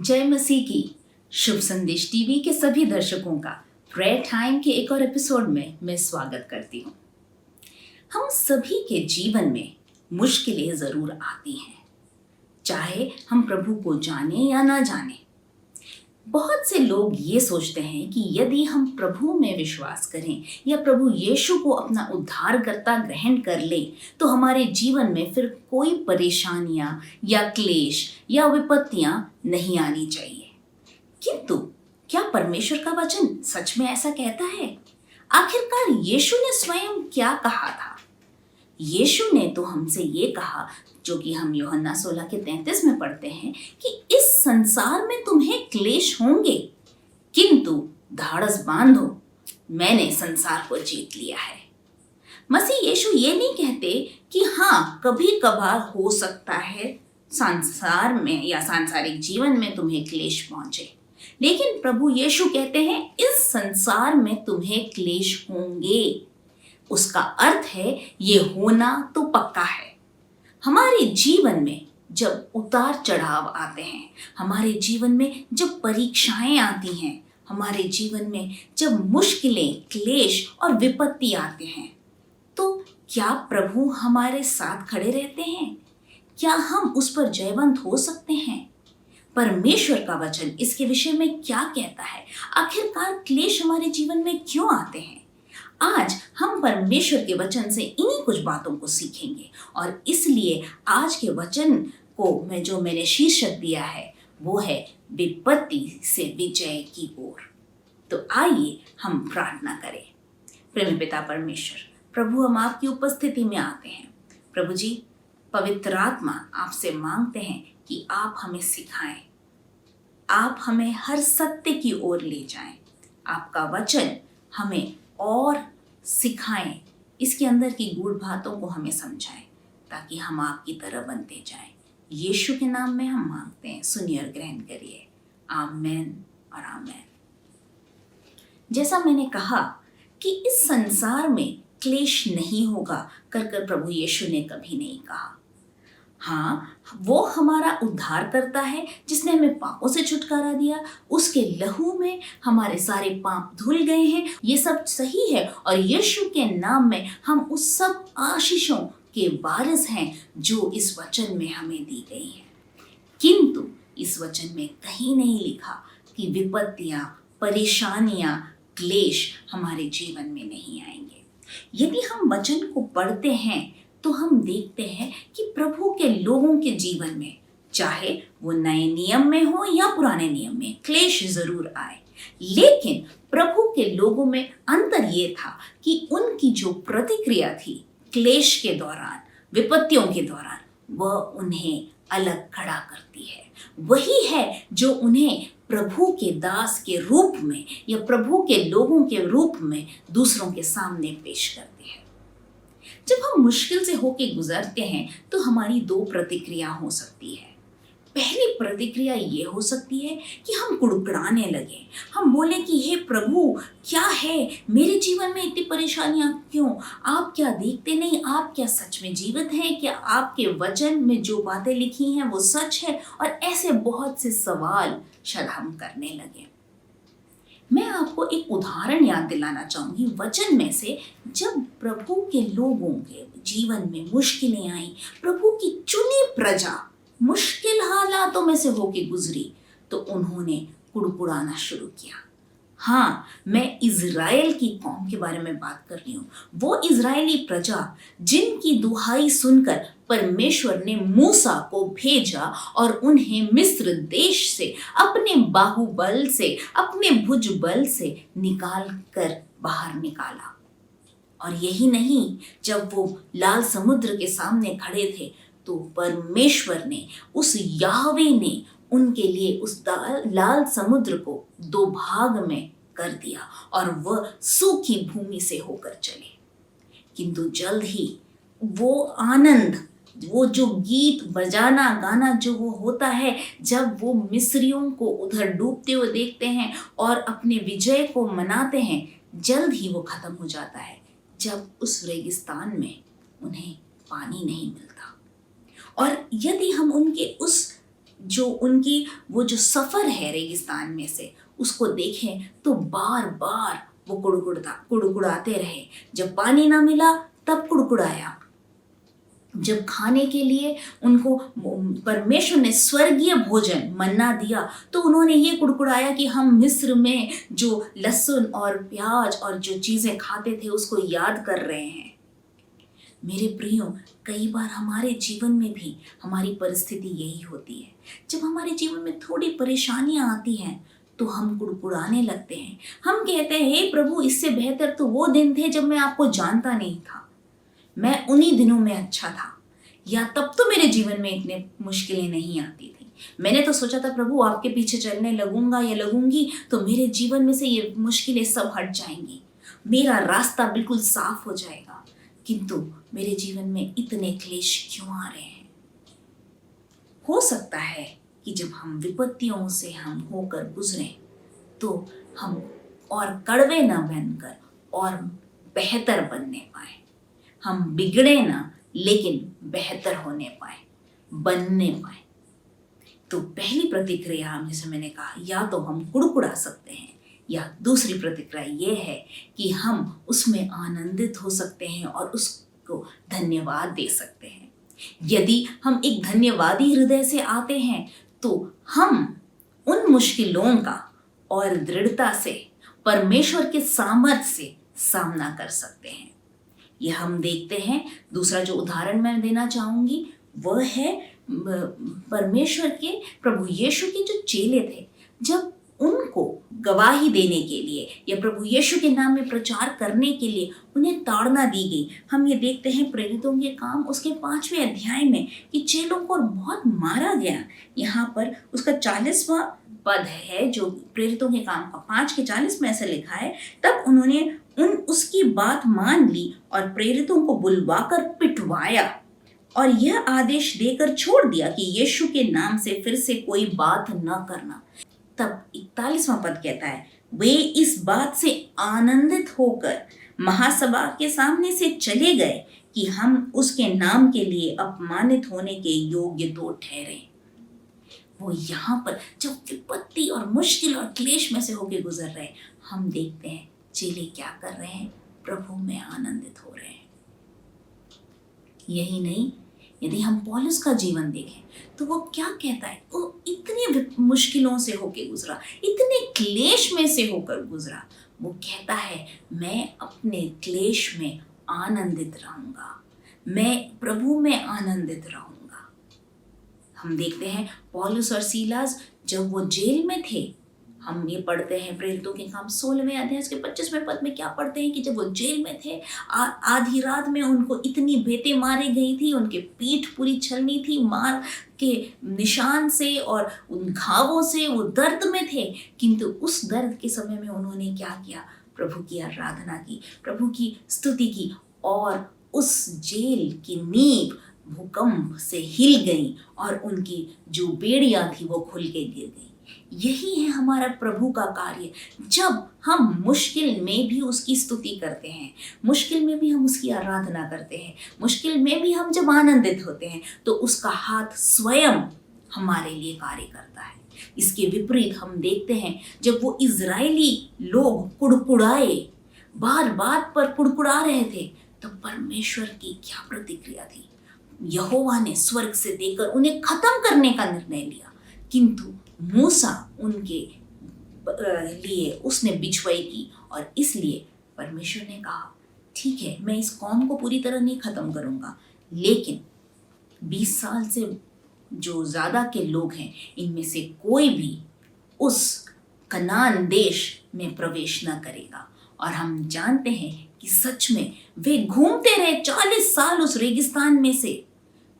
जय मसीह की। शुभ संदेश टीवी के सभी दर्शकों का प्रेयर टाइम के एक और एपिसोड में मैं स्वागत करती हूँ। हम सभी के जीवन में मुश्किलें जरूर आती हैं, चाहे हम प्रभु को जाने या ना जाने। बहुत से लोग ये सोचते हैं कि यदि हम प्रभु में विश्वास करें या प्रभु यीशु को अपना उद्धारकर्ता ग्रहण कर लें तो हमारे जीवन में फिर कोई परेशानियां या क्लेश या विपत्तियां नहीं आनी चाहिए। किंतु क्या परमेश्वर का वचन सच में ऐसा कहता है? आखिरकार यीशु ने स्वयं क्या कहा था? यीशु ने तो हमसे ये कहा, जो कि हम यूहन्ना 16:33 में पढ़ते हैं, कि इस संसार में तुम्हें क्लेश होंगे, किंतु धाड़स बांधो, मैंने संसार को जीत लिया है। मसीह यीशु ये नहीं कहते कि हाँ, कभी कभार हो सकता है संसार में या सांसारिक जीवन में तुम्हें क्लेश पहुंचे, लेकिन प्रभु यीशु कहते हैं इस संसार में तुम्हें क्लेश होंगे। उसका अर्थ है ये होना तो पक्का है। हमारे जीवन में जब उतार चढ़ाव आते हैं, हमारे जीवन में जब परीक्षाएं आती हैं, हमारे जीवन में जब मुश्किलें, क्लेश और विपत्ति आते हैं, तो क्या प्रभु हमारे साथ खड़े रहते हैं? क्या हम उस पर जयवंत हो सकते हैं? परमेश्वर का वचन इसके विषय में क्या कहता है? आखिरकार क्लेश हमारे जीवन में क्यों आते हैं? आज हम परमेश्वर के वचन से इन्हीं कुछ बातों को सीखेंगे और इसलिए आज के वचन को मैंने शीर्षक दिया है, वो है विपत्ति से विजय की ओर। तो आइए हम प्रार्थना करें। प्रेमी पिता परमेश्वर, प्रभु, हम आपकी उपस्थिति में आते हैं। प्रभु जी, पवित्र आत्मा, आपसे मांगते हैं कि आप हमें सिखाएं, आप हमें हर सत्य की ओर ले जाएं, आपका वचन हमें और सिखाएं, इसके अंदर की गूढ़ बातों को हमें समझाएं, ताकि हम आपकी तरह बनते जाएं। यीशु के नाम में हम मांगते हैं, सुनिए और ग्रहण करिए। आमेन और आमेन। जैसा मैंने कहा कि इस संसार में क्लेश नहीं होगा कर प्रभु यीशु ने कभी नहीं कहा। हाँ, वो हमारा उद्धार करता है, जिसने हमें पापों से छुटकारा दिया, उसके लहू में हमारे सारे पाप धुल गए हैं, ये सब सही है। और यीशु के नाम में हम उस सब आशीषों के वारिस हैं जो इस वचन में हमें दी गई हैं। किंतु इस वचन में कहीं नहीं लिखा कि विपत्तियां, परेशानियां, क्लेश हमारे जीवन में नहीं आएंगे। यदि हम वचन को पढ़ते हैं तो हम देखते हैं कि प्रभु के लोगों के जीवन में, चाहे वो नए नियम में हो या पुराने नियम में, क्लेश जरूर आए, लेकिन प्रभु के लोगों में अंतर ये था कि उनकी जो प्रतिक्रिया थी क्लेश के दौरान, विपत्तियों के दौरान, वह उन्हें अलग खड़ा करती है। वही है जो उन्हें प्रभु के दास के रूप में या प्रभु के लोगों के रूप में दूसरों के सामने पेश करती है। जब हम मुश्किल से होके गुजरते हैं तो हमारी दो प्रतिक्रिया हो सकती है। पहली प्रतिक्रिया ये हो सकती है कि हम कुड़कुड़ाने लगे, हम बोले कि हे प्रभु, क्या है मेरे जीवन में इतनी परेशानियां क्यों? आप क्या देखते नहीं? आप क्या सच में जीवित हैं? क्या आपके वचन में जो बातें लिखी हैं वो सच है? और ऐसे बहुत से सवाल शायद हम करने लगे। मैं आपको एक उदाहरण याद दिलाना चाहूंगी वचन में से। जब प्रभु के लोगों के जीवन में मुश्किलें आई, प्रभु की चुनी प्रजा मुश्किल हालातों में से होके गुजरी, तो उन्होंने कुड़कुड़ाना शुरू किया। हाँ, मैं इज़राइल की कौम के बारे में बात कर रही हूँ। वो इज़राइली प्रजा जिनकी दुहाई सुनकर परमेश्वर ने मूसा को भेजा और उन्हें मिस्र देश से अपने बाहुबल से, अपने भुजबल से निकाल कर बाहर निकाला। और यही नहीं, जब वो लाल समुद्र के सामने खड़े थे तो परमेश्वर ने, उस याहवे ने उनके लिए उस लाल समुद्र को दो भाग में कर दिया और वह सूखी भूमि से होकर चले। किंतु जल्द ही वो आनंद, वो जो गीत बजाना गाना जो वो होता है, जब वो मिस्रियों को उधर डूबते हुए देखते हैं और अपने विजय को मनाते हैं, जल्द ही वो खत्म हो जाता है जब उस रेगिस्तान में उन्हें पानी नहीं मिलता। और यदि हम उनके उस जो उनकी वो जो सफ़र है रेगिस्तान में से, उसको देखें तो बार बार वो कुड़कुड़ाते रहे। जब पानी ना मिला तब कुड़कुड़ाया, जब खाने के लिए उनको परमेश्वर ने स्वर्गीय भोजन मन्ना दिया तो उन्होंने ये कुड़कुड़ाया कि हम मिस्र में जो लहसुन और प्याज और जो चीज़ें खाते थे उसको याद कर रहे हैं। मेरे प्रियो, कई बार हमारे जीवन में भी हमारी परिस्थिति यही होती है। जब हमारे जीवन में थोड़ी परेशानियां आती हैं तो हम कुड़कुड़ाने लगते हैं। हम कहते हैं, हे प्रभु, इससे बेहतर तो वो दिन थे जब मैं आपको जानता नहीं था, मैं उन्हीं दिनों में अच्छा था, या तब तो मेरे जीवन में इतने मुश्किलें नहीं आती थी। मैंने तो सोचा था प्रभु आपके पीछे चलने लगूंगा या लगूंगी तो मेरे जीवन में से ये मुश्किलें सब हट जाएंगी, मेरा रास्ता बिल्कुल साफ हो जाएगा, किंतु मेरे जीवन में इतने क्लेश क्यों आ रहे हैं? हो सकता है कि जब हम विपत्तियों से हम होकर गुजरें तो हम और कड़वे न बनकर और बेहतर बनने पाए। हम बिगड़े ना लेकिन बेहतर होने पाए, बनने पाए। तो पहली प्रतिक्रिया, जैसे मैंने कहा, या तो हम कुड़कुड़ा सकते हैं, या दूसरी प्रतिक्रिया ये है कि हम उसमें आनंदित हो सकते हैं और उसको धन्यवाद दे सकते हैं। यदि हम एक धन्यवादी हृदय से आते हैं तो हम उन मुश्किलों का और दृढ़ता से परमेश्वर के सामर्थ्य से सामना कर सकते हैं। यह हम देखते हैं। दूसरा जो उदाहरण मैं देना चाहूंगी वह है परमेश्वर के प्रभु यीशु के जो चेले थे, जब उनको गवाही देने के लिए या प्रभु यीशु के नाम में प्रचार करने के लिए उन्हें ताड़ना दी गई। हम ये देखते हैं प्रेरितों के काम उसके 5वें अध्याय में कि चेलों को बहुत मारा गया। यहाँ पर उसका 40वां पद है जो प्रेरितों के काम का 5:40 में ऐसा लिखा है, तब उन्होंने उसकी बात मान ली और प्रेरितों को बुलवाकर पिटवाया और यह आदेश देकर छोड़ दिया कि यीशु के नाम से फिर से कोई बात न करना। तब 41वां पद कहता है, वे इस बात से आनंदित होकर महासभा के सामने से चले गए कि हम उसके नाम के लिए अपमानित होने के योग्य तो ठहरे। वो यहाँ पर जब विपत्ति और मुश्किल और क्लेश में से होकर गुजर रहे, हम देखते हैं चेले क्या कर रहे हैं, प्रभु में आनंदित हो रहे हैं। यही नहीं, यदि हम पौलुस का जीवन देखें तो वो क्या कहता है, वो इतनी मुश्किलों से होकर गुजरा, इतने क्लेश में से होकर गुजरा। वो कहता है, मैं अपने क्लेश में आनंदित रहूंगा, मैं प्रभु में आनंदित रहूंगा। हम देखते हैं पौलुस और सीलास जब वो जेल में थे, हम ये पढ़ते हैं प्रेरितों के काम 16वें अध्याय के 25वें पद में क्या पढ़ते हैं कि जब वो जेल में थे, आधी रात में उनको इतनी बेतें मारी गई थी, उनके पीठ पूरी छलनी थी, मार के निशान से और उन घावों से वो दर्द में थे, किंतु उस दर्द के समय में उन्होंने क्या किया, प्रभु की आराधना की, प्रभु की स्तुति की, और उस जेल की नींव भूकंप से हिल गई और उनकी जो बेड़ियां थी वो खुल के गिर गई। यही है हमारा प्रभु का कार्य। जब हम मुश्किल में भी उसकी स्तुति करते हैं, मुश्किल में भी हम उसकी आराधना करते हैं, मुश्किल में भी हम जब आनंदित होते हैं, तो उसका हाथ स्वयं हमारे लिए कार्य करता है। इसके विपरीत हम देखते हैं जब वो इजरायली लोग कुड़कुड़ाए, बार बात पर कुड़कुड़ा रहे थे, तो परमेश्वर की क्या प्रतिक्रिया थी। यहोवा ने स्वर्ग से देकर उन्हें खत्म करने का निर्णय लिया, किंतु मूसा उनके लिए उसने बिछुआई की, और इसलिए परमेश्वर ने कहा, ठीक है, मैं इस कौम को पूरी तरह नहीं खत्म करूंगा, लेकिन 20 साल से जो ज्यादा के लोग हैं, इनमें से कोई भी उस कनान देश में प्रवेश न करेगा। और हम जानते हैं कि सच में वे घूमते रहे 40 साल उस रेगिस्तान में से।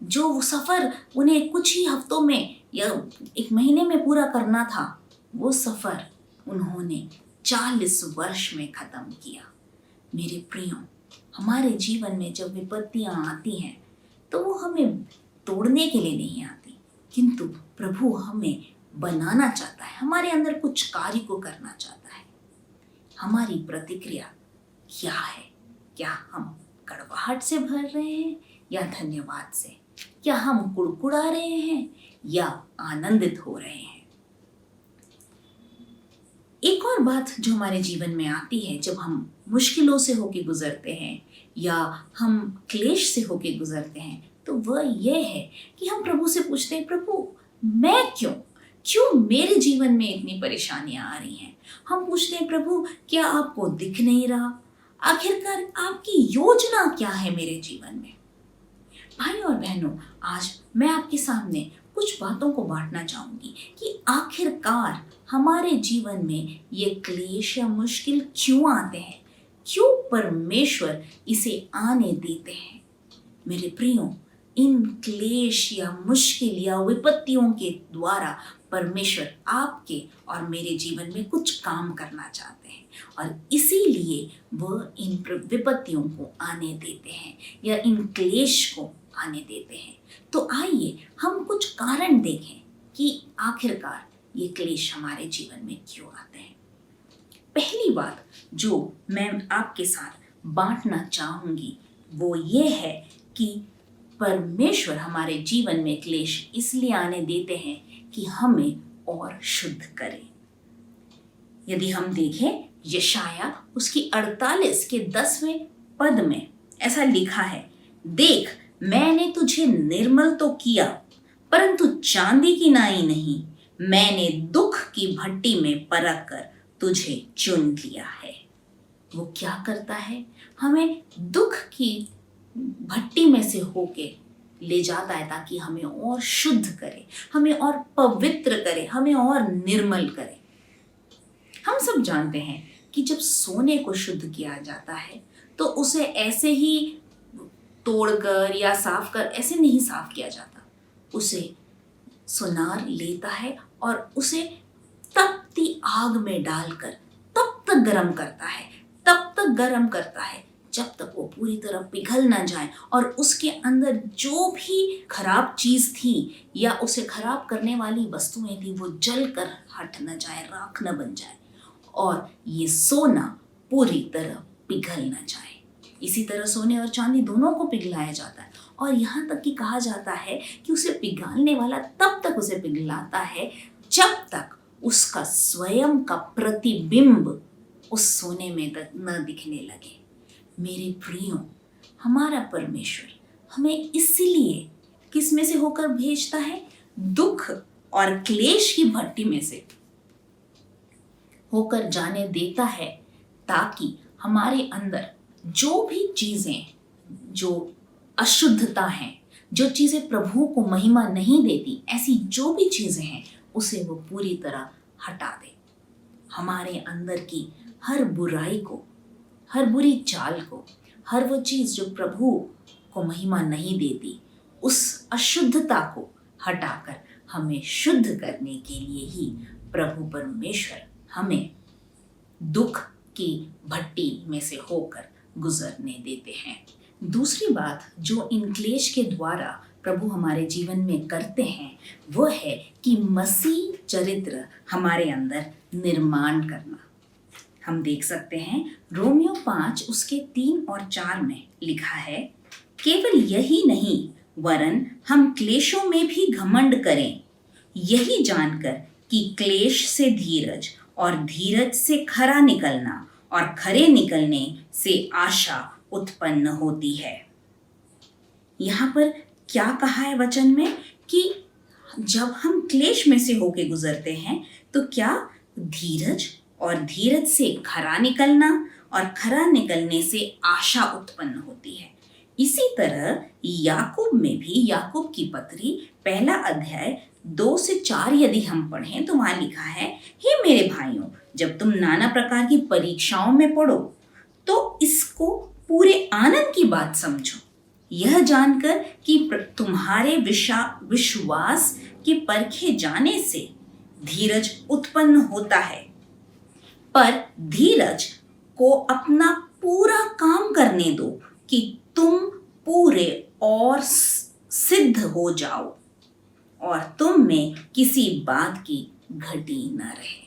जो सफर उन्हें कुछ ही हफ्तों में या 1 महीने में पूरा करना था, वो सफर उन्होंने 40 वर्ष में खत्म किया। मेरे प्रियो, हमारे जीवन में जब विपत्तियां आती हैं तो वो हमें तोड़ने के लिए नहीं आती, किंतु प्रभु हमें बनाना चाहता है, हमारे अंदर कुछ कार्य को करना चाहता है। हमारी प्रतिक्रिया क्या है? क्या हम कड़वाहट से भर रहे हैं या धन्यवाद से? क्या हम कुड़कुड़ा रहे हैं या आनंदित हो रहे हैं? एक और बात जो हमारे जीवन में आती है जब हम मुश्किलों से होके गुजरते हैं या हम क्लेश से होके गुजरते हैं, तो वह यह है कि हम प्रभु से पूछते हैं, प्रभु मैं क्यों मेरे जीवन में इतनी परेशानियां आ रही हैं? हम पूछते हैं, प्रभु क्या आपको दिख नहीं रहा? आखिरकार आपकी योजना क्या है मेरे जीवन में? भाई और बहनों, आज मैं आपके सामने कुछ बातों को बांटना चाहूंगी कि आखिरकार हमारे जीवन में ये क्लेश या मुश्किल क्यों आते हैं, क्यों परमेश्वर इसे आने देते हैं। मेरे प्रियो, इन क्लेश या मुश्किल या विपत्तियों के द्वारा परमेश्वर आपके और मेरे जीवन में कुछ काम करना चाहते हैं और इसीलिए वह इन विपत्तियों को आने देते हैं या इन क्लेश को आने देते हैं। तो आइए हम कुछ कारण देखें कि आखिरकार ये क्लेश हमारे जीवन में क्यों आते हैं। पहली बात जो मैं आपके साथ बांटना चाहूंगी वो ये है कि परमेश्वर हमारे जीवन में क्लेश इसलिए आने देते हैं कि हमें और शुद्ध करें। यदि हम देखें यशाया उसकी 48 के 10वें पद में ऐसा लिखा है, देख मैंने तुझे निर्मल तो किया परंतु चांदी की नाई नहीं, मैंने दुख की भट्टी में परख कर तुझे चुन लिया है। वो क्या करता है? हमें दुख की भट्टी में से होके ले जाता है ताकि हमें और शुद्ध करे, हमें और पवित्र करे, हमें और निर्मल करे। हम सब जानते हैं कि जब सोने को शुद्ध किया जाता है तो उसे ऐसे ही तोड़कर या साफ कर ऐसे नहीं साफ किया जाता। उसे सुनार लेता है और उसे तपती आग में डालकर तब तक गर्म करता है जब तक वो पूरी तरह पिघल ना जाए और उसके अंदर जो भी खराब चीज थी या उसे खराब करने वाली वस्तुएं थी वो जल कर हट न जाए, राख न बन जाए और ये सोना पूरी तरह पिघल न जाए। इसी तरह सोने और चांदी दोनों को पिघलाया जाता है और यहाँ तक कि कहा जाता है कि उसे पिघालने वाला तब तक उसे पिघलाता है जब तक उसका स्वयं का प्रतिबिंब उस सोने में तक न दिखने लगे। मेरे प्रियो, हमारा परमेश्वर हमें इसलिए किस में से होकर भेजता है? दुख और क्लेश की भट्टी में से होकर जाने देता है ताकि हमारे अंदर जो भी चीजें, जो अशुद्धता हैं, जो चीजें प्रभु को महिमा नहीं देती, ऐसी जो भी चीजें हैं उसे वो पूरी तरह हटा दे। हमारे अंदर की हर बुराई को, हर बुरी चाल को, हर वो चीज जो प्रभु को महिमा नहीं देती, उस अशुद्धता को हटाकर हमें शुद्ध करने के लिए ही प्रभु परमेश्वर हमें दुख की भट्टी में से होकर गुजरने देते हैं। दूसरी बात जो इन क्लेश के द्वारा प्रभु हमारे जीवन में करते हैं वो है कि मसीह चरित्र हमारे अंदर निर्माण करना। हम देख सकते हैं रोमियो 5 उसके 3 और 4 में लिखा है, केवल यही नहीं वरन हम क्लेशों में भी घमंड करें, यही जानकर कि क्लेश से धीरज और धीरज से खरा निकलना और खरे निकलने से आशा उत्पन्न होती है। यहाँ पर क्या कहा है वचन में कि जब हम क्लेश में से होके गुजरते हैं तो क्या धीरज और धीरज से खरा निकलना और खरा निकलने से आशा उत्पन्न होती है। इसी तरह याकूब में भी, याकूब की पत्री 1 अध्याय 2 से 4 यदि हम पढ़ें तो वहां लिखा है, हे मेरे भाइयों, जब तुम नाना प्रकार की परीक्षाओं में पड़ो तो इसको पूरे आनंद की बात समझो, यह जानकर कि तुम्हारे विश्वास के परखे जाने से धीरज उत्पन्न होता है। पर धीरज को अपना पूरा काम करने दो कि तुम पूरे और सिद्ध हो जाओ और तुम में किसी बात की घटी न रहे।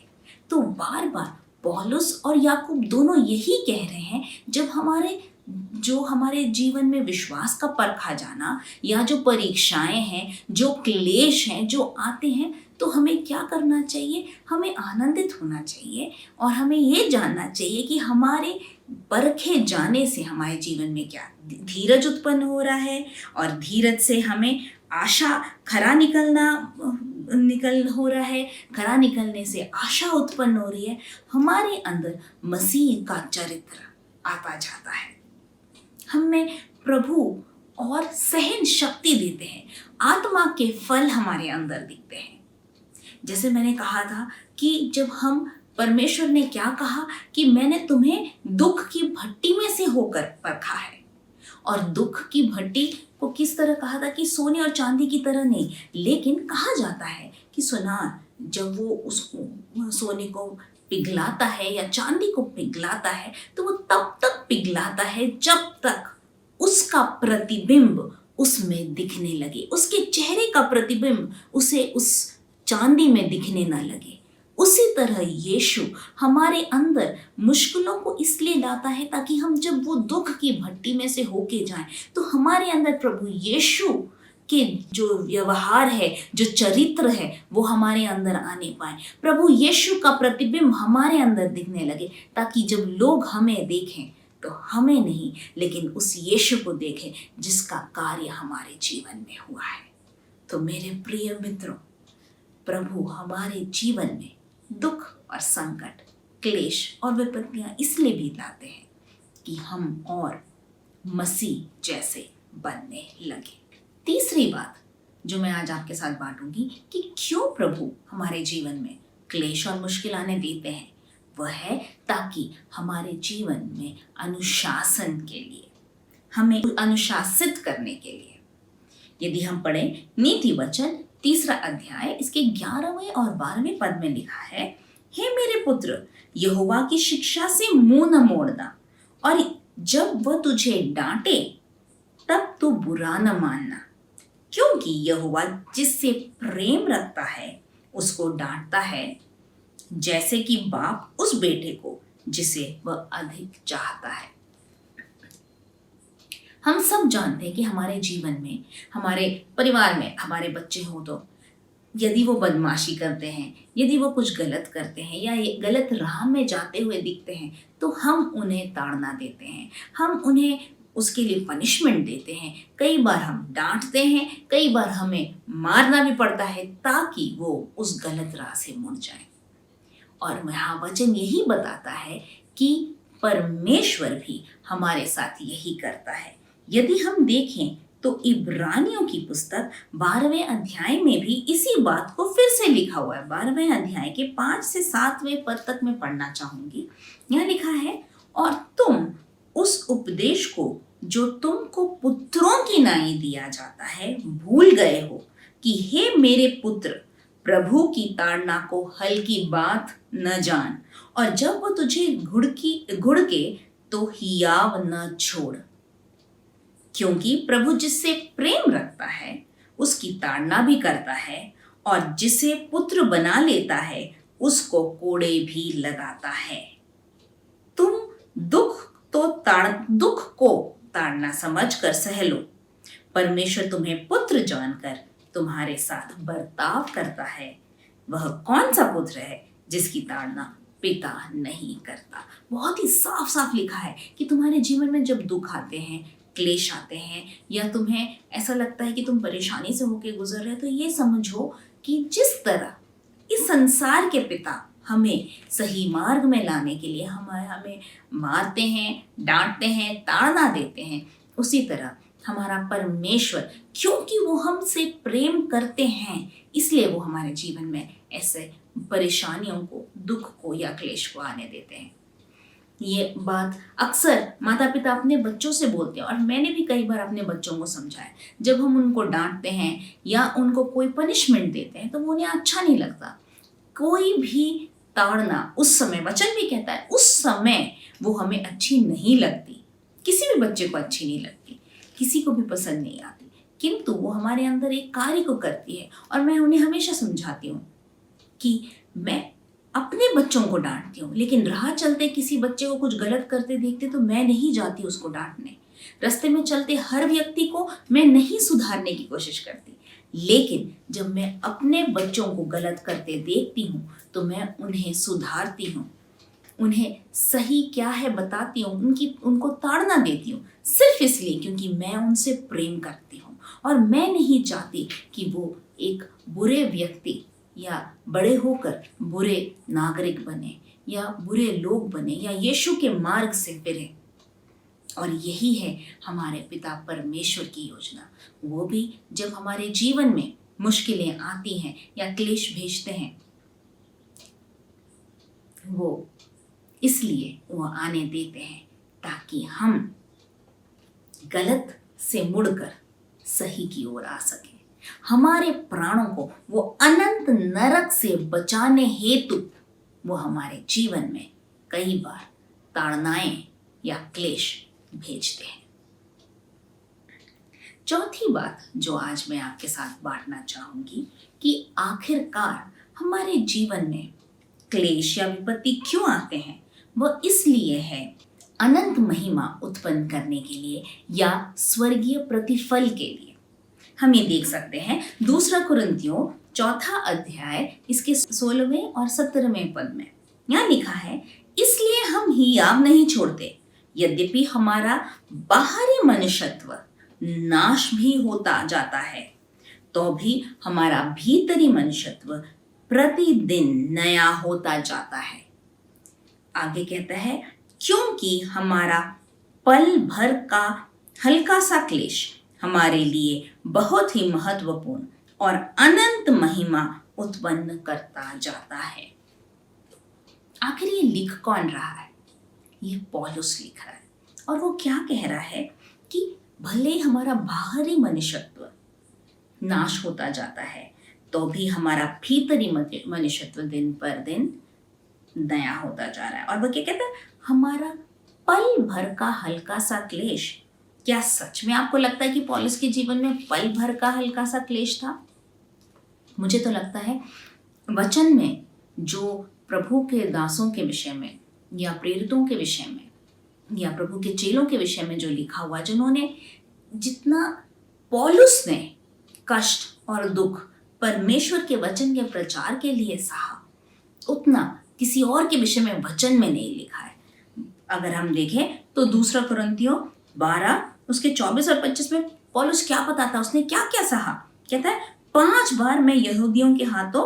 तो बार बार पौलुस और याकूब दोनों यही कह रहे हैं, जब हमारे जो हमारे जीवन में विश्वास का परखा जाना या जो परीक्षाएं हैं, जो क्लेश हैं, जो आते हैं, तो हमें क्या करना चाहिए? हमें आनंदित होना चाहिए और हमें ये जानना चाहिए कि हमारे परखे जाने से हमारे जीवन में क्या धीरज उत्पन्न हो रहा है, और धीरज से हमें आशा खरा निकल हो रहा है, खरा निकलने से आशा उत्पन्न हो रही है, हमारे अंदर मसीह का चरित्र आता जाता है, हमें प्रभु और सहन शक्ति देते हैं, आत्मा के फल हमारे अंदर दिखते हैं। जैसे मैंने कहा था कि जब हम परमेश्वर ने क्या कहा कि मैंने तुम्हें दुख की भट्टी में से होकर परखा है, और दुख की भट्टी को किस तरह कहा था कि सोने और चांदी की तरह नहीं, लेकिन कहा जाता है कि सुनार जब वो उस सोने को पिघलाता है या चांदी को पिघलाता है, तो वो तब तक पिघलाता है जब तक उसका प्रतिबिंब उसमें दिखने लगे, उसके चेहरे का प्रतिबिंब उसे उस चांदी में दिखने ना लगे। उसी तरह यीशु हमारे अंदर मुश्किलों को इसलिए लाता है ताकि हम जब वो दुख की भट्टी में से होके जाएं, तो हमारे अंदर प्रभु यीशु के जो व्यवहार है, जो चरित्र है, वो हमारे अंदर आने पाए, प्रभु यीशु का प्रतिबिंब हमारे अंदर दिखने लगे, ताकि जब लोग हमें देखें तो हमें नहीं, लेकिन उस यीशु को देखें जिसका कार्य हमारे जीवन में हुआ है। तो मेरे प्रिय मित्रों, प्रभु हमारे जीवन में दुख और संकट, क्लेश और विपत्तियां इसलिए भी लाते हैं कि हम और मसीह जैसे बनने लगे। तीसरी बात जो मैं आज आपके साथ बांटूंगी कि क्यों प्रभु हमारे जीवन में क्लेश और मुश्किल आने देते हैं, वह है ताकि हमारे जीवन में अनुशासन के लिए, हमें अनुशासित करने के लिए। यदि हम पढ़ें नीति वचन 3 अध्याय इसके 11वें और 12वें पद में लिखा है, हे मेरे पुत्र, यहोवा की शिक्षा से मुंह न मोड़ना, और जब वह तुझे डांटे तब तो बुरा न मानना, क्योंकि यहोवा जिससे प्रेम रखता है उसको डांटता है, जैसे कि बाप उस बेटे को जिसे वह अधिक चाहता है। हम सब जानते हैं कि हमारे जीवन में, हमारे परिवार में हमारे बच्चे हों तो यदि वो बदमाशी करते हैं, यदि वो कुछ गलत करते हैं या गलत राह में जाते हुए दिखते हैं, तो हम उन्हें ताड़ना देते हैं, हम उन्हें उसके लिए पनिशमेंट देते हैं, कई बार हम डांटते हैं, कई बार हमें मारना भी पड़ता है ताकि वो उस गलत राह से मुड़ जाए। और महावचन यही बताता है कि परमेश्वर भी हमारे साथ यही करता है। यदि हम देखें तो इब्रानियों की पुस्तक 12वें अध्याय में भी इसी बात को फिर से लिखा हुआ है। 12वें अध्याय के 5 से 7वें पद तक मैं पढ़ना चाहूंगी। यहाँ लिखा है, और तुम उस उपदेश को जो तुमको पुत्रों की नाई दिया जाता है भूल गए हो कि हे मेरे पुत्र, प्रभु की ताड़ना को हल्की बात न जान, और जब वो तुझे घुड़के तो हियाव न छोड़, क्योंकि प्रभु जिससे प्रेम रखता है उसकी ताड़ना भी करता है, और जिसे पुत्र बना लेता है उसको कोड़े भी लगाता है। तुम दुख को ताड़ना समझकर सह लो, परमेश्वर तुम्हें पुत्र जानकर तुम्हारे साथ बर्ताव करता है। वह कौन सा पुत्र है जिसकी ताड़ना पिता नहीं करता। बहुत ही साफ साफ लिखा है कि तुम्हारे जीवन में जब दुख आते हैं, क्लेश आते हैं, या तुम्हें ऐसा लगता है कि तुम परेशानी से होकर गुजर रहे हो, तो ये समझो कि जिस तरह इस संसार के पिता हमें सही मार्ग में लाने के लिए हमें मारते हैं, डांटते हैं, ताड़ना देते हैं, उसी तरह हमारा परमेश्वर, क्योंकि वो हमसे प्रेम करते हैं, इसलिए वो हमारे जीवन में ऐसे परेशानियों को, दुख को या क्लेश को आने देते हैं। ये बात अक्सर माता पिता अपने बच्चों से बोलते हैं, और मैंने भी कई बार अपने बच्चों को समझाया। जब हम उनको डांटते हैं या उनको कोई पनिशमेंट देते हैं तो वो उन्हें अच्छा नहीं लगता। कोई भी ताड़ना उस समय, वचन भी कहता है, उस समय वो हमें अच्छी नहीं लगती, किसी भी बच्चे को अच्छी नहीं लगती, किसी को भी पसंद नहीं आती, किंतु वो हमारे अंदर एक कार्य को करती है। और मैं उन्हें हमेशा समझाती हूँ कि मैं अपने बच्चों को डांटती हूँ, लेकिन राह चलते किसी बच्चे को कुछ गलत करते देखते तो मैं नहीं जाती उसको डांटने। रास्ते में चलते हर व्यक्ति को मैं नहीं सुधारने की कोशिश करती, लेकिन जब मैं अपने बच्चों को गलत करते देखती हूँ तो मैं उन्हें सुधारती हूँ, उन्हें सही क्या है बताती हूँ, उनको ताड़ना देती हूँ, सिर्फ इसलिए क्योंकि मैं उनसे प्रेम करती हूँ और मैं नहीं चाहती कि वो एक बुरे व्यक्ति या बड़े होकर बुरे नागरिक बने या बुरे लोग बने या यीशु के मार्ग से फिरे। और यही है हमारे पिता परमेश्वर की योजना। वो भी जब हमारे जीवन में मुश्किलें आती हैं या क्लेश भेजते हैं, वो इसलिए वो आने देते हैं ताकि हम गलत से मुड़कर सही की ओर आ सकें। हमारे प्राणों को वो अनंत नरक से बचाने हेतु वो हमारे जीवन में कई बार ताड़नाएं या क्लेश भेजते हैं। चौथी बात जो आज मैं आपके साथ बांटना चाहूंगी कि आखिरकार हमारे जीवन में क्लेश या विपत्ति क्यों आते हैं। वह इसलिए है अनंत महिमा उत्पन्न करने के लिए या स्वर्गीय प्रतिफल के लिए। हम ये देख सकते हैं 2 कुरिन्थियों 4 अध्याय इसके 16वें और 17वें पद में यहाँ लिखा है, इसलिए हम हियाव नहीं छोड़ते, यद्यपि हमारा बाहरी मनुष्यत्व नाश भी होता जाता है, तो भी हमारा भीतरी मनुष्यत्व प्रतिदिन नया होता जाता है। आगे कहता है, क्योंकि हमारा पल भर का हल्का सा क्लेश हमारे लिए बहुत ही महत्वपूर्ण और अनंत महिमा उत्पन्न करता जाता है। आखिर ये लिख कौन रहा है? ये पौलुस लिख रहा है और वो क्या कह रहा है कि भले हमारा बाहरी मनुष्यत्व नाश होता जाता है, तो भी हमारा भीतरी मनुष्यत्व दिन पर दिन नया होता जा रहा है। और वो क्या कहता है, हमारा पल भर का हल्का सा क्लेश। क्या सच में आपको लगता है कि पौलुस के जीवन में पल भर का हल्का सा क्लेश था? मुझे तो लगता है वचन में जो प्रभु के दासों के विषय में या प्रेरितों के विषय में या प्रभु के चेलों के विषय में जो लिखा हुआ, जिन्होंने जितना पौलुस ने कष्ट और दुख परमेश्वर के वचन के प्रचार के लिए सहा, उतना किसी और के विषय में वचन में नहीं लिखा है। अगर हम देखें तो 2 कुरिन्थियों 12 उसके 24 और 25 में पौलुस क्या बताता, उसने क्या क्या सहा। कहता है, 5 बार मैं यहूदियों के हाथों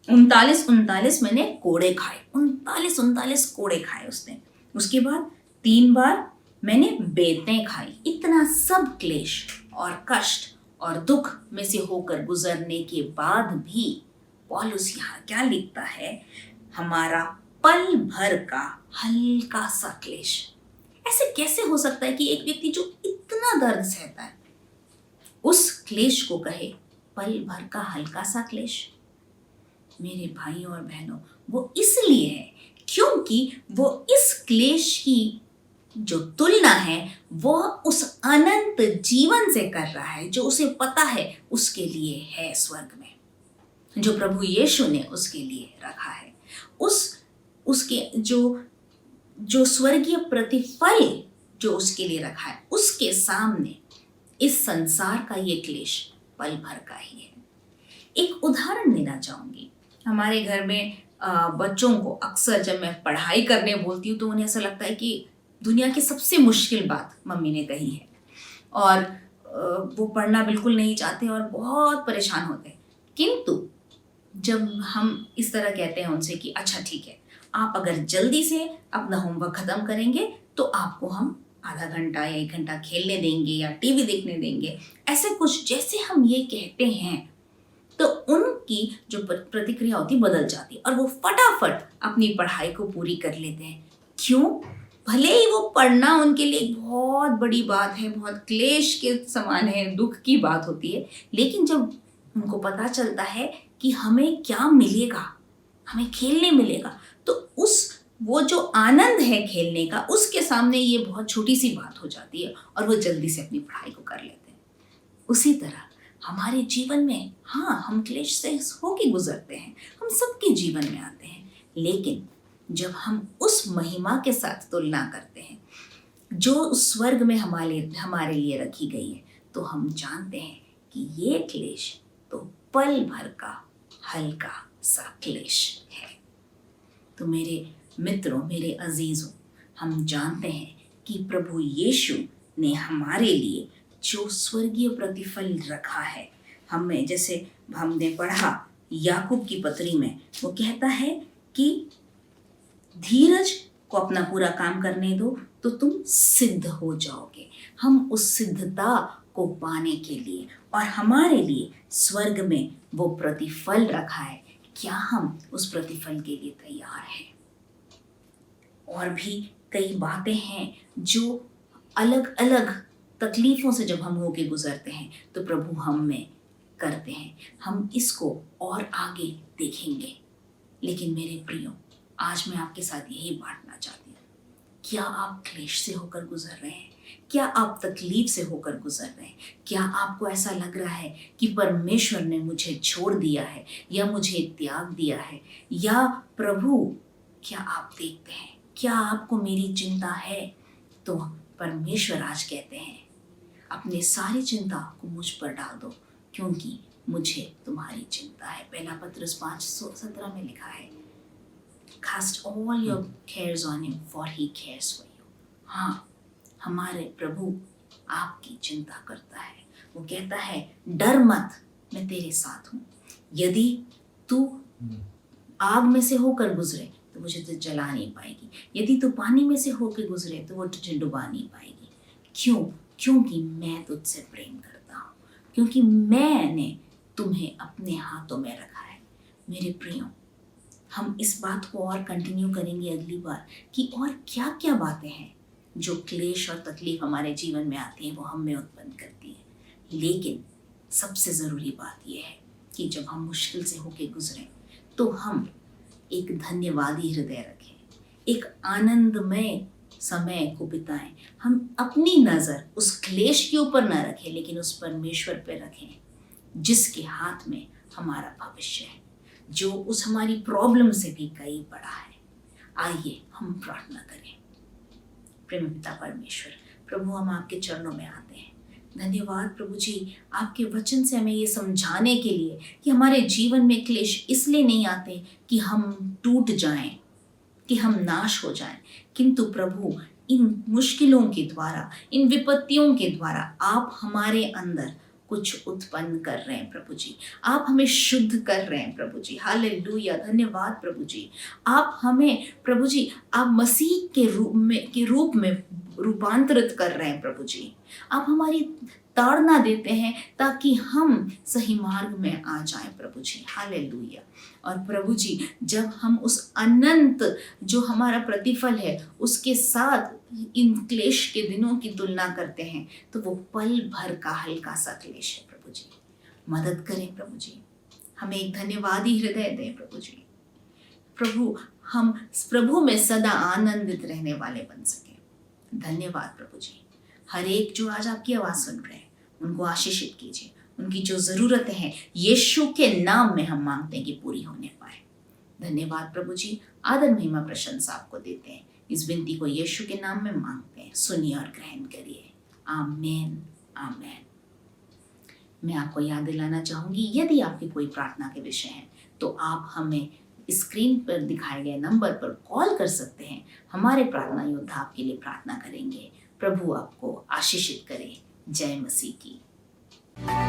39 मैंने कोड़े खाए, 39 कोड़े खाए उसने। उसके बाद 3 बार मैंने बेतें खाई। इतना सब क्लेश और कष्ट और दुख में से होकर गुजरने के बाद भी पौलुस यहाँ क्या लिखता है, हमारा पल भर का हल्का सा क्लेश। ऐसे कैसे हो सकता है कि एक व्यक्ति जो इतना दर्द सहता है उस क्लेश को कहे पल भर का हल्का सा क्लेश? मेरे भाई और बहनों, वो इसलिए है क्योंकि वो इस क्लेश की जो तुलना है वो उस अनंत जीवन से कर रहा है जो उसे पता है उसके लिए है स्वर्ग में, जो प्रभु यीशु ने उसके लिए रखा है। उसके जो स्वर्गीय प्रतिफल जो उसके लिए रखा है, उसके सामने इस संसार का ये क्लेश पल भर का ही है। एक उदाहरण देना चाहूंगी। हमारे घर में बच्चों को अक्सर जब मैं पढ़ाई करने बोलती हूँ तो उन्हें ऐसा लगता है कि दुनिया की सबसे मुश्किल बात मम्मी ने कही है और वो पढ़ना बिल्कुल नहीं चाहते और बहुत परेशान होते हैं। किंतु जब हम इस तरह कहते हैं उनसे कि अच्छा ठीक है, आप अगर जल्दी से अपना होमवर्क खत्म करेंगे तो आपको हम आधा घंटा या 1 घंटा खेलने देंगे या टीवी देखने देंगे, ऐसे कुछ जैसे हम ये कहते हैं तो उनकी जो प्रतिक्रिया होती बदल जाती और वो फटाफट अपनी पढ़ाई को पूरी कर लेते हैं। क्यों? भले ही वो पढ़ना उनके लिए बहुत बड़ी बात है, बहुत क्लेश के समान है, दुख की बात होती है, लेकिन जब उनको पता चलता है कि हमें क्या मिलेगा, हमें खेलने मिलेगा, तो वो जो आनंद है खेलने का, उसके सामने ये बहुत छोटी सी बात हो जाती है और वो जल्दी से अपनी पढ़ाई को कर लेते हैं। उसी तरह हमारे जीवन में हाँ, हम क्लेश से होके गुजरते हैं, हम सबके जीवन में आते हैं, लेकिन जब हम उस महिमा के साथ तुलना करते हैं जो उस स्वर्ग में हमारे लिए रखी गई है, तो हम जानते हैं कि ये क्लेश तो पल भर का हल्का सा क्लेश है। तो मेरे मित्रों, मेरे अजीजों, हम जानते हैं कि प्रभु यीशु ने हमारे लिए जो स्वर्गीय प्रतिफल रखा है, हमें जैसे हमने पढ़ा याकूब की पत्री में, वो कहता है कि धीरज को अपना पूरा काम करने दो तो तुम सिद्ध हो जाओगे। हम उस सिद्धता को पाने के लिए और हमारे लिए स्वर्ग में वो प्रतिफल रखा है, क्या हम उस प्रतिफल के लिए तैयार हैं? और भी कई बातें हैं जो अलग अलग तकलीफों से जब हम होके गुजरते हैं तो प्रभु हम में करते हैं। हम इसको और आगे देखेंगे, लेकिन मेरे प्रियो, आज मैं आपके साथ यही बांटना चाहती हूँ। क्या आप क्लेश से होकर गुजर रहे हैं? क्या आप तकलीफ से होकर गुजर रहे हैं? क्या आपको ऐसा लग रहा है कि परमेश्वर ने मुझे छोड़ दिया है या मुझे त्याग दिया है? या प्रभु, क्या आप देखते हैं? क्या आपको मेरी चिंता है? तो परमेश्वर आज कहते हैं, अपने सारी चिंता को मुझ पर डाल दो, क्योंकि मुझे तुम्हारी चिंता है। पहला पत्रस 5:17 में लिखा है, Cast all your cares on him, for he cares for you. हाँ, हमारे प्रभु आपकी चिंता करता है। वो कहता है, डर मत, मैं तेरे साथ हूँ। यदि तू आग में से होकर गुजरे तो मुझे तो जला नहीं पाएगी, यदि तू पानी में से होकर गुजरे तो वो तुझे डुबा नहीं पाएगी। क्यों? क्योंकि मैं तुझसे प्रेम करता हूँ, क्योंकि मैंने तुम्हें अपने हाथों में रखा है। मेरे प्रियो, हम इस बात को और कंटिन्यू करेंगे अगली बार कि और क्या क्या बातें हैं जो क्लेश और तकलीफ हमारे जीवन में आती हैं, वो हम में उत्पन्न करती है। लेकिन सबसे ज़रूरी बात यह है कि जब हम मुश्किल से होके गुजरें तो हम एक धन्यवादी हृदय रखें, एक आनंदमय समय को बिताएं। हम अपनी नज़र उस क्लेश के ऊपर न रखें, लेकिन उस परमेश्वर पर रखें जिसके हाथ में हमारा भविष्य है, जो उस हमारी प्रॉब्लम से भी कई बड़ा है। आइए हम प्रार्थना करें। प्रेम पिता परमेश्वर, प्रभु, हम आपके चरणों में आते हैं। धन्यवाद प्रभु जी, आपके वचन से हमें ये समझाने के लिए कि हमारे जीवन में क्लेश इसलिए नहीं आते कि हम टूट जाएं, कि हम नाश हो जाएं, किंतु प्रभु इन मुश्किलों के द्वारा, इन विपत्तियों के द्वारा आप हमारे अंदर कुछ उत्पन्न कर रहे हैं प्रभु जी। आप हमें शुद्ध कर रहे हैं प्रभु जी। हालेलुया, धन्यवाद प्रभु जी। आप हमें प्रभु जी, आप मसीह के रूप में रूपांतरित कर रहे हैं प्रभु जी। आप हमारी ताड़ना देते हैं ताकि हम सही मार्ग में आ जाएं प्रभु जी। हालेलुया। और प्रभु जी, जब हम उस अनंत जो हमारा प्रतिफल है उसके साथ इन क्लेश के दिनों की तुलना करते हैं तो वो पल भर का हल्का सा क्लेश है प्रभु जी। मदद करें प्रभु जी, हमें एक धन्यवादी हृदय दें प्रभु जी। प्रभु, हम प्रभु में सदा आनंदित रहने वाले बन सके। धन्यवाद प्रभु जी। हर एक जो आज आपकी आवाज़ सुन रहे हैं उनको आशीषित कीजिए। उनकी जो ज़रूरतें हैं यीशु के नाम में हम मांगते हैं कि पूरी होने पाए। धन्यवाद प्रभु जी। आदर महिमा प्रशंसा आपको देते हैं। इस विनती को यीशु के नाम में मांगते हैं। सुनिए और ग्रहण करिए। आमीन, आमीन। मैं आपको याद दिलाना चाहूँगी, यदि आपके कोई प्रार्थना के विषय हैं तो आप हमें स्क्रीन पर दिखाए गए नंबर पर कॉल कर सकते हैं। हमारे प्रार्थना योद्धा आपके लिए प्रार्थना करेंगे। प्रभु आपको आशीषित करे। जय मसीह की।